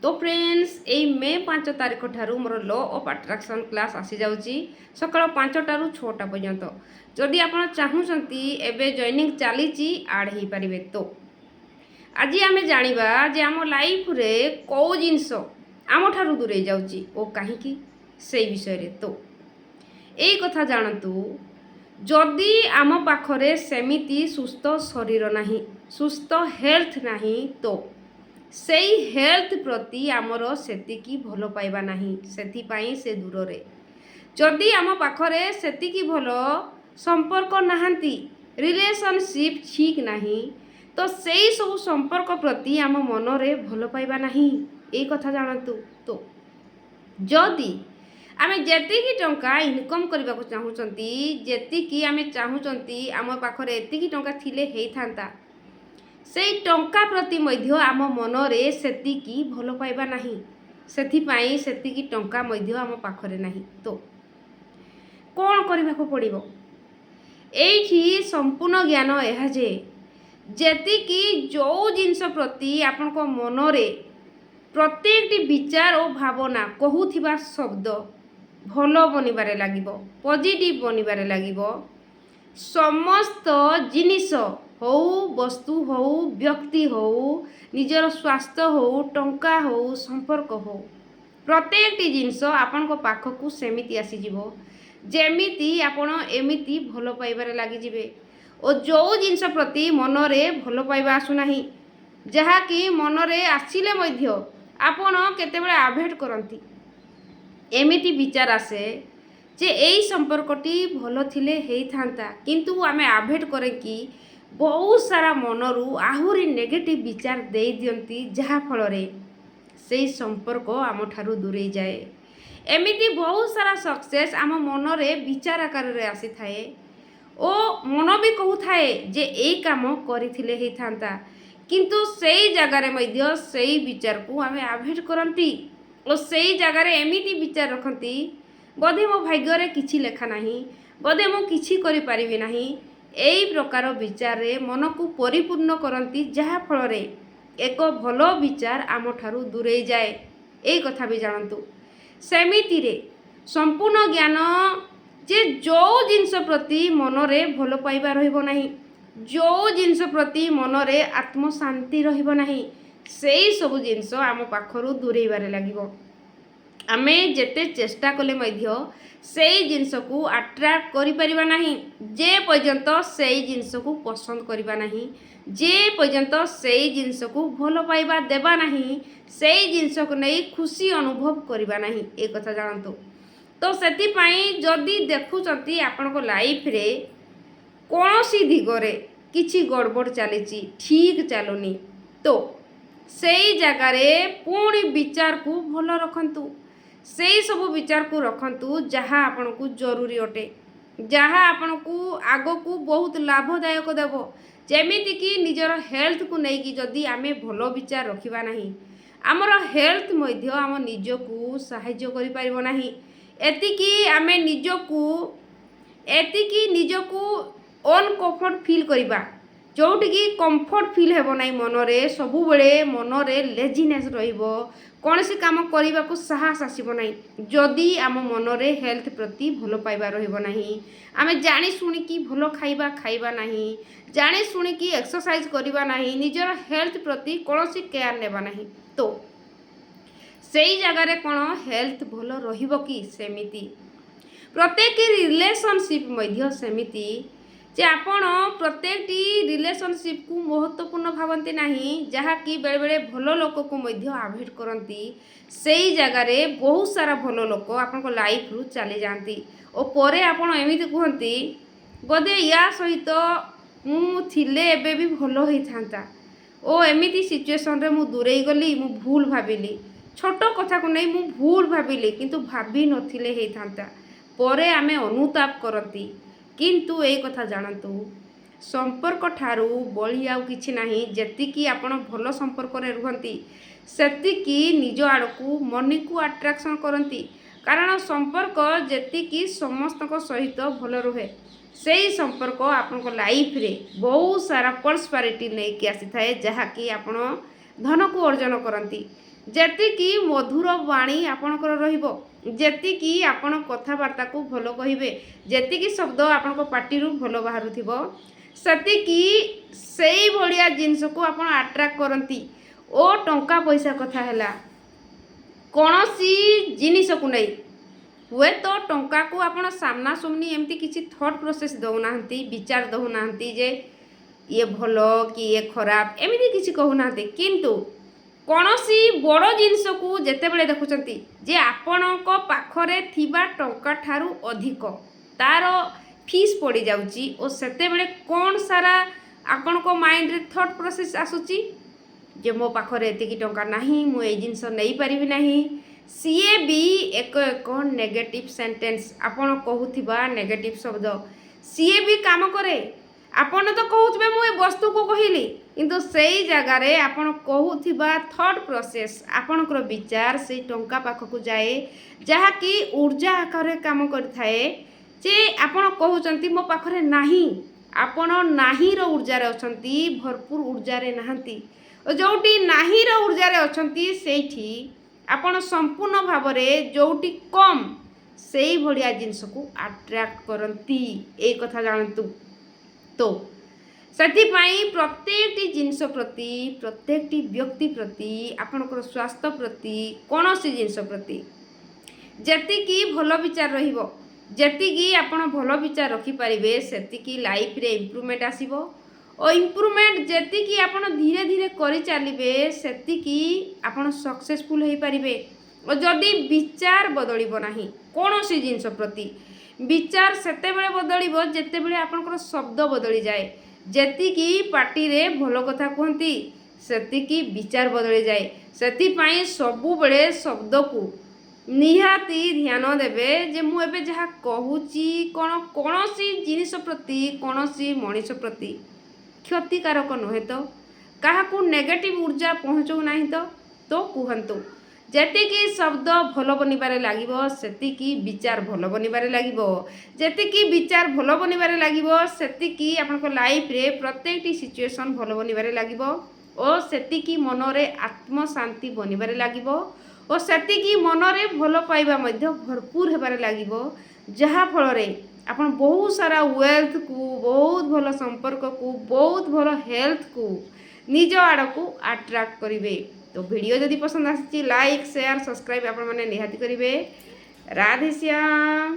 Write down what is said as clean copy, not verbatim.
तो फ्रेंड्स यही मे 5 तारिख ठारू मोर लॉ ऑफ अट्रैक्शन क्लास आसी जाउची सकाळ 5टारू 6टा पर्यंत जदि आपण चाहूचंती एबे जॉइनिंग चलीची आड ही परिबे। तो आज आमे जानिबा जे आम लाइफ रे को जिंस आम ठारू दूरे जाउची ओ काहीकी से विषय रे। तो एई कथा जानतु जदि आम पाखरे सेमिति सुस्थ शरीर नाही सुस्थ हेल्थ नाही तो सेई हेल्थ प्रति आमर सेतिकी भल पाइबा नाही सेथिपाई से दूर रे। जदि आम पाखरे सेतिकी भल संपर्क नाहांती रिलेशनशिप ठीक नाही तो सेई सब संपर्क प्रति आम मन रे भल पाइबा नाही एई कथा जानतु। तो जदि आमे जेतिकी टंका इनकम करबा को चाहूचंती जेतिकी आमे चाहूचंती आम पाखरे एतिकी टंका थिले हेइथांता सेई टंका प्रति मध्य आम मन रे सेतिकी भल पाइबा नाही सेथिपाई सेतिकी टंका मध्य आम पाखरे नाही। तो कौन करबा को पड़िबो एठी संपूर्ण ज्ञान एहा जे जेतिकी जो जिंस प्रति आपन को मन रे प्रत्येकटी विचार और भावना कहूथिबा शब्द भल बनिबारे लागिबो पॉजिटिव बनिबारे लागिबो समस्त जिनिस हो वस्तु हो व्यक्ति हो निजर स्वास्थ्य हो टंका हो संपर्क हो प्रत्येकटी जिनिस आपण को पाखकू सेमिति आसीजिवो जेमिति आपण एमिति भल पाइबारे लागि जिवे और जो जिनिस प्रति मन रे भल पाइबा आसु नाही जहा कि मन रे आसिले मध्य आपण केतेबेले अवॉइड करंती एमिति विचार आसे जे एई संपर्कटी भल थिले हेइथांता किंतु आमे अवॉइड करे कि बहुत सारा मनरू आहुरी नेगेटिव विचार दे दियंती जहा फल रे सेई संपर्क आम ठारू दूरे जाए। एमिति बहुत सारा सक्सेस आम मन रे विचार आकार रे आसी थाए ओ मन भी कहू थाए जे एई काम करिथिले हेइथांता किंतु सेई जगह रे मध्य सेई विचार को आमे अवॉइड करंती और सेई जगह रे एमिति विचार रखंती बोधे मो भाग्य रे किछि लेखा नाही बोधे मो किछि करि परिबि नाही एई प्रकार विचार रे मन को परिपूर्ण करंती जहा फल रे एक भल विचार आम ठारू दूरे जाए। एई कथा भी जानतु सेमिति रे संपूर्ण ज्ञान जे जो जिंस प्रति मन रे भल पाइबा रहिबो नाही जो जिंस प्रति मन रे आत्म शांति रहिबो नाही सेई सब जिंस आम पाखरू दूरेबारे लागिबो आमे जेते चेष्टा कले मध्य सेई जिंस को अट्रैक्ट करि परिबा नाही जे पर्यंत सेई जिंस को पसंद करिबा नाही जे पर्यंत सेई जिंस को भल पाइबा देबा नाही सेई जिंस को नै खुशी अनुभव करिबा नाही ए कथा जानतु। तो सेति पई जदी देखुचंती आपन को लाइफ रे कोनोसी दिगरे किछि गड़बड़ चलीची ठीक चलुनी तो सेई जगह रे पुणी विचार को भल रखंतु सेई सब विचार को रखंतु जहाँ आपन को जरूरी अटे जहाँ आपन को आग को बहुत लाभदायक देव जेमिति कि निजर हेल्थ को लेकिन जदि आमे भल विचार रखिबा नाही आमर हेल्थ मध्य आम निजको साहाय्य करि परिबो नाही एतिकी आमे निजको अनकम्फर्ट फील करिबा जोटि कि कंफर्ट फील हेबो नाही मन रे सबु बेले मन रे लेजीनेस रहिबो कौनसी काम करने को साहस आसब ना जदि आम मन रे हेल्थ प्रति भल पाइबा रहिबो नाही आमे जानी शुणिकी भल खाइबा खाइबा नाही जानी शुणिकी एक्सरसाइज करिबा नाही निजर हेल्थ प्रति कौनसी केयर नेबा नाही तो सेई जगह रे कोन हेल्थ भल रहिबो कि सेमिति प्रत्येक रिलेशनशिप मध्य सेमिति जे आपण प्रत्येक रिलेशनशिप को महत्वपूर्ण भावती नहीं जहा कि बेले बेले भल लोक को मध्य अवॉइड करती सेई जगह रे बहुत सारा भल लोक आपन को लाइफ रु चली जाती और परे आपण एमिति कहती बोधे या सहित मु थिले एबे भी भल होइथांता ओ एमिति सिचुएशन रे मु दूरेई गली मु भूल भाबिली छोट कथा को नहीं मु भूल भाबिली किंतु भाबी नथिले हेइथांता परे आमे अनुताप करती किंतु ए कथा जानतु संपर्क ठारू बळी आउ किछि नाही जेतिकी आपण भल संपर्क रे रुहंती सेतिकी निज आड़कू मनी को अट्रैक्शन करंती कारण संपर्क जेतिकी समस्त को सहित भल रुहे सेई संपर्क आपण को लाइफ रे बहुत सारा प्रॉस्पेरिटी लेके आसी थाए जहा कि आपण धन को अर्जन करंती ଯେତିକି ମଧୁର ବାଣୀ ଆପଣଙ୍କର ରହିବ, ଯେତିକି ଆପଣ କଥାବାର୍ତ୍ତାକୁ ଭଲ କହିବେ, ଯେତିକି ଶବ୍ଦ ଆପଣଙ୍କ ପାଟିରୁ ଭଲ ବାହାରୁଥିବ, ସେତିକି ସେଇଭଳିଆ ଜିନିଷକୁ ଆପଣ ଆଟ୍ରାକ୍ଟ କରନ୍ତି। ଓ ଟଙ୍କା ପଇସା କଥା ହେଲା, କୌଣସି ଜିନିଷକୁ ନେଇ ହୁଏତ ଟଙ୍କାକୁ ଆପଣ ସାମ୍ନା ସାମ୍ନି ଏମିତି କିଛି ଥଟ୍ ପ୍ରୋସେସ୍ ଦେଉନାହାନ୍ତି, ବିଚାର ଦେଉନାହାନ୍ତି ଯେ ଇଏ ଭଲ କି ଇଏ ଖରାପ, ଏମିତି କିଛି କହୁନାହାନ୍ତି। କିନ୍ତୁ କୌଣସି ବଡ଼ ଜିନିଷକୁ ଯେତେବେଳେ ଦେଖୁଛନ୍ତି ଯେ ଆପଣଙ୍କ ପାଖରେ ଥିବା ଟଙ୍କା ଠାରୁ ଅଧିକ ତା'ର ଫିସ୍ ପଡ଼ିଯାଉଛି, ଓ ସେତେବେଳେ କ'ଣ ସାରା ଆପଣଙ୍କ ମାଇଣ୍ଡରେ ଥଟ୍ ପ୍ରୋସେସ୍ ଆସୁଛି ଯେ ମୋ ପାଖରେ ଏତିକି ଟଙ୍କା ନାହିଁ, ମୁଁ ଏଇ ଜିନିଷ ନେଇପାରିବି ନାହିଁ। ସିଏ ବି ଏକ ନେଗେଟିଭ୍ ସେଣ୍ଟେନ୍ସ, ଆପଣ କହୁଥିବା ନେଗେଟିଭ୍ ଶବ୍ଦ ସିଏ ବି କାମ କରେ। ଆପଣ ତ କହୁଥିବେ ମୁଁ ଏ ବସ୍ତୁକୁ କହିଲି, କିନ୍ତୁ ସେଇ ଜାଗାରେ ଆପଣ କହୁଥିବା ଥଟ୍ ପ୍ରୋସେସ୍, ଆପଣଙ୍କର ବିଚାର ସେଇ ଟଙ୍କା ପାଖକୁ ଯାଏ, ଯାହାକି ଊର୍ଜା ଆକାରରେ କାମ କରିଥାଏ। ଯେ ଆପଣ କହୁଛନ୍ତି ମୋ ପାଖରେ ନାହିଁ, ଆପଣ ନାହିଁର ଊର୍ଜାରେ ଅଛନ୍ତି, ଭରପୁର ଊର୍ଜାରେ ନାହାନ୍ତି। ଯେଉଁଠି ନାହିଁର ଊର୍ଜାରେ ଅଛନ୍ତି ସେଇଠି ଆପଣ ସମ୍ପୂର୍ଣ୍ଣ ଭାବରେ ଯେଉଁଠି କମ୍ ସେଇଭଳିଆ ଜିନିଷକୁ ଆଟ୍ରାକ୍ଟ କରନ୍ତି, ଏଇ କଥା ଜାଣନ୍ତୁ। ତ ସେଥିପାଇଁ ପ୍ରତ୍ୟେକଟି ଜିନିଷ ପ୍ରତି, ପ୍ରତ୍ୟେକଟି ବ୍ୟକ୍ତି ପ୍ରତି, ଆପଣଙ୍କର ସ୍ୱାସ୍ଥ୍ୟ ପ୍ରତି, କୌଣସି ଜିନିଷ ପ୍ରତି ଯେତିକି ଭଲ ବିଚାର ରହିବ, ଯେତିକି ଆପଣ ଭଲ ବିଚାର ରଖିପାରିବେ, ସେତିକି ଲାଇଫରେ ଇମ୍ପ୍ରୁଭମେଣ୍ଟ ଆସିବ। ଓ ଇମ୍ପ୍ରୁଭମେଣ୍ଟ ଯେତିକି ଆପଣ ଧୀରେ ଧୀରେ କରିଚାଲିବେ, ସେତିକି ଆପଣ ସକ୍ସେସଫୁଲ୍ ହୋଇପାରିବେ। ଓ ଯଦି ବିଚାର ବଦଳିବ ନାହିଁ କୌଣସି ଜିନିଷ ପ୍ରତି, ବିଚାର ସେତେବେଳେ ବଦଳିବ ଯେତେବେଳେ ଆପଣଙ୍କର ଶବ୍ଦ ବଦଳିଯାଏ। ଯେତିକି ପାଟିରେ ଭଲ କଥା କୁହନ୍ତି, ସେତିକି ବିଚାର ବଦଳିଯାଏ। ସେଥିପାଇଁ ସବୁବେଳେ ଶବ୍ଦକୁ ନିହାତି ଧ୍ୟାନ ଦେବେ ଯେ ମୁଁ ଏବେ ଯାହା କହୁଛି କ'ଣ କୌଣସି ଜିନିଷ ପ୍ରତି, କୌଣସି ମଣିଷ ପ୍ରତି କ୍ଷତିକାରକ ନୁହେଁ ତ, କାହାକୁ ନେଗେଟିଭ୍ ଊର୍ଜା ପହଞ୍ଚଉ ନାହିଁ ତ କୁହନ୍ତୁ। ଯେତିକି ଶବ୍ଦ ଭଲ ବନିବାରେ ଲାଗିବ, ସେତିକି ବିଚାର ଭଲ ବନିବାରେ ଲାଗିବ। ଯେତିକି ବିଚାର ଭଲ ବନିବାରେ ଲାଗିବ, ସେତିକି ଆପଣଙ୍କ ଲାଇଫରେ ପ୍ରତ୍ୟେକଟି ସିଚୁଏସନ୍ ଭଲ ବନିବାରେ ଲାଗିବ। ଓ ସେତିକି ମନରେ ଆତ୍ମଶାନ୍ତି ବନିବାରେ ଲାଗିବ। ଓ ସେତିକି ମନରେ ଭଲ ପାଇବା ମଧ୍ୟ ଭରପୁର ହେବାରେ ଲାଗିବ, ଯାହାଫଳରେ ଆପଣ ବହୁତ ସାରା ୱେଲ୍ଥକୁ, ବହୁତ ଭଲ ସମ୍ପର୍କକୁ, ବହୁତ ଭଲ ହେଲ୍ଥକୁ ନିଜ ଆଡ଼କୁ ଆଟ୍ରାକ୍ଟ କରିବେ। ତ ଭିଡ଼ିଓ ଯଦି ପସନ୍ଦ ଆସିଛି, ଲାଇକ୍, ସେୟାର, ସବସ୍କ୍ରାଇବ୍ ଆପଣମାନେ ନିହାତି କରିବେ। ରାଧେ ଶ୍ୟାମ।